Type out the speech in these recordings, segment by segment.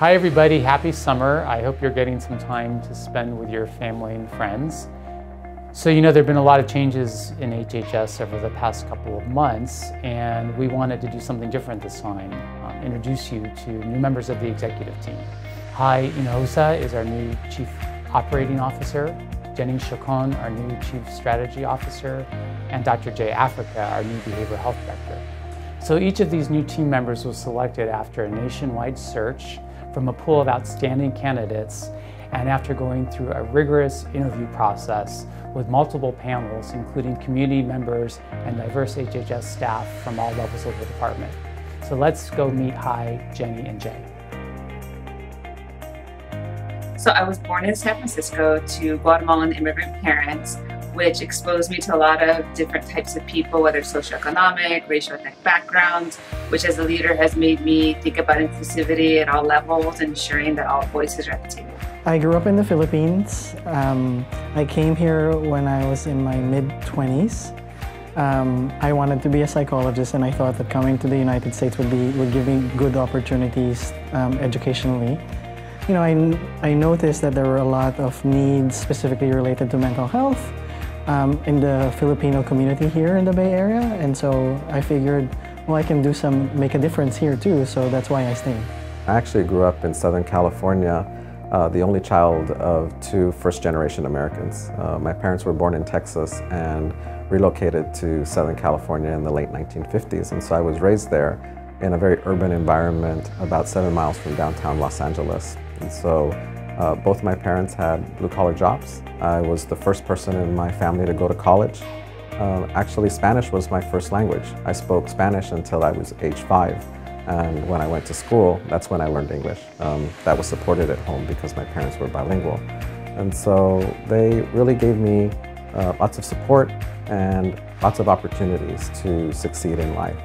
Hi everybody, happy summer. I hope you're getting some time to spend with your family and friends. So there have been a lot of changes in HHS over the past couple of months, and we wanted to do something different this time, introduce you to new members of the executive team. Hai Hinojosa is our new Chief Operating Officer, Jenny Chacon, our new Chief Strategy Officer, and Dr. Jay Africa, our new Behavioral Health Director. So each of these new team members was selected after a nationwide search from a pool of outstanding candidates, and after going through a rigorous interview process with multiple panels, including community members and diverse HHS staff from all levels of the department. So let's go meet Hai, Jenny, and Jay. So I was born in San Francisco to Guatemalan immigrant parents, which exposed me to a lot of different types of people, whether socioeconomic, racial, ethnic backgrounds, which as a leader has made me think about inclusivity at all levels and ensuring that all voices are at the table. I grew up in the Philippines. I came here when I was in my mid-20s. I wanted to be a psychologist, and I thought that coming to the United States would give me good opportunities educationally. I noticed that there were a lot of needs specifically related to mental health in the Filipino community here in the Bay Area, and so I figured, well, I can make a difference here too, so that's why I stayed. I actually grew up in Southern California, the only child of two first-generation Americans. My parents were born in Texas and relocated to Southern California in the late 1950s, and so I was raised there in a very urban environment about 7 miles from downtown Los Angeles. And so both my parents had blue-collar jobs. I was the first person in my family to go to college. Actually, Spanish was my first language. I spoke Spanish until I was age 5. And when I went to school, that's when I learned English. That was supported at home because my parents were bilingual. And so they really gave me lots of support and lots of opportunities to succeed in life.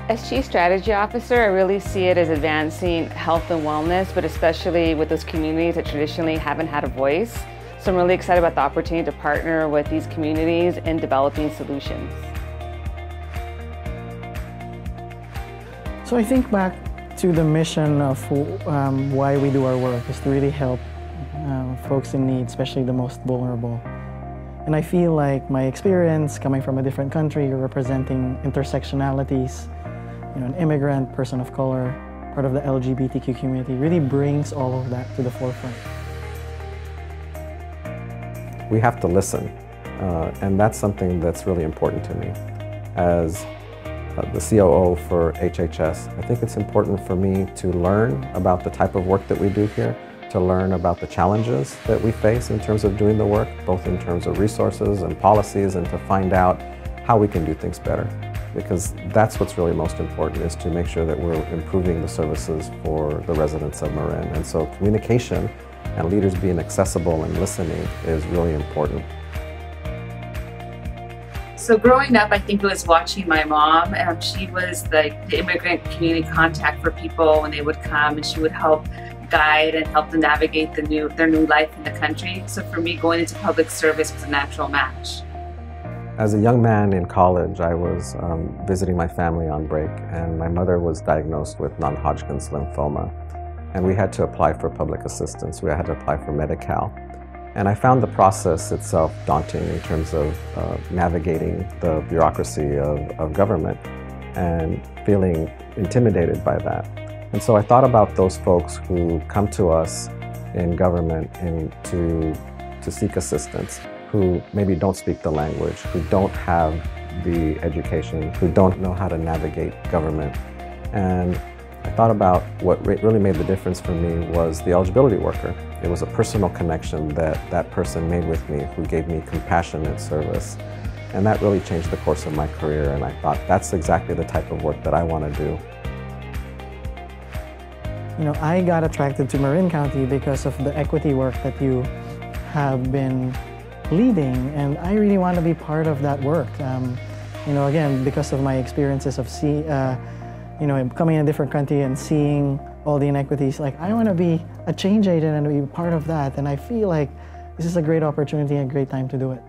As Chief Strategy Officer, I really see it as advancing health and wellness, but especially with those communities that traditionally haven't had a voice. So I'm really excited about the opportunity to partner with these communities in developing solutions. So I think back to the mission of why we do our work is to really help folks in need, especially the most vulnerable. And I feel like my experience coming from a different country, representing intersectionalities, an immigrant, person of color, part of the LGBTQ community, really brings all of that to the forefront. We have to listen, and that's something that's really important to me. As the COO for HHS, I think it's important for me to learn about the type of work that we do here, to learn about the challenges that we face in terms of doing the work, both in terms of resources and policies, and to find out how we can do things better. Because that's what's really most important, is to make sure that we're improving the services for the residents of Marin. And so communication and leaders being accessible and listening is really important. So growing up, I think it was watching my mom. She was like the immigrant community contact for people when they would come, and she would help guide and help them navigate their new life in the country. So for me, going into public service was a natural match. As a young man in college, I was visiting my family on break, and my mother was diagnosed with non-Hodgkin's lymphoma. And we had to apply for public assistance. We had to apply for Medi-Cal. And I found the process itself daunting in terms of navigating the bureaucracy of government and feeling intimidated by that. And so I thought about those folks who come to us in government to seek assistance, who maybe don't speak the language, who don't have the education, who don't know how to navigate government. And I thought about what really made the difference for me was the eligibility worker. It was a personal connection that person made with me, who gave me compassionate service. And that really changed the course of my career, and I thought that's exactly the type of work that I want to do. I got attracted to Marin County because of the equity work that you have been leading, and I really want to be part of that work. Again, because of my experiences of coming in a different country and seeing all the inequities, I want to be a change agent and be part of that, and I feel like this is a great opportunity and a great time to do it.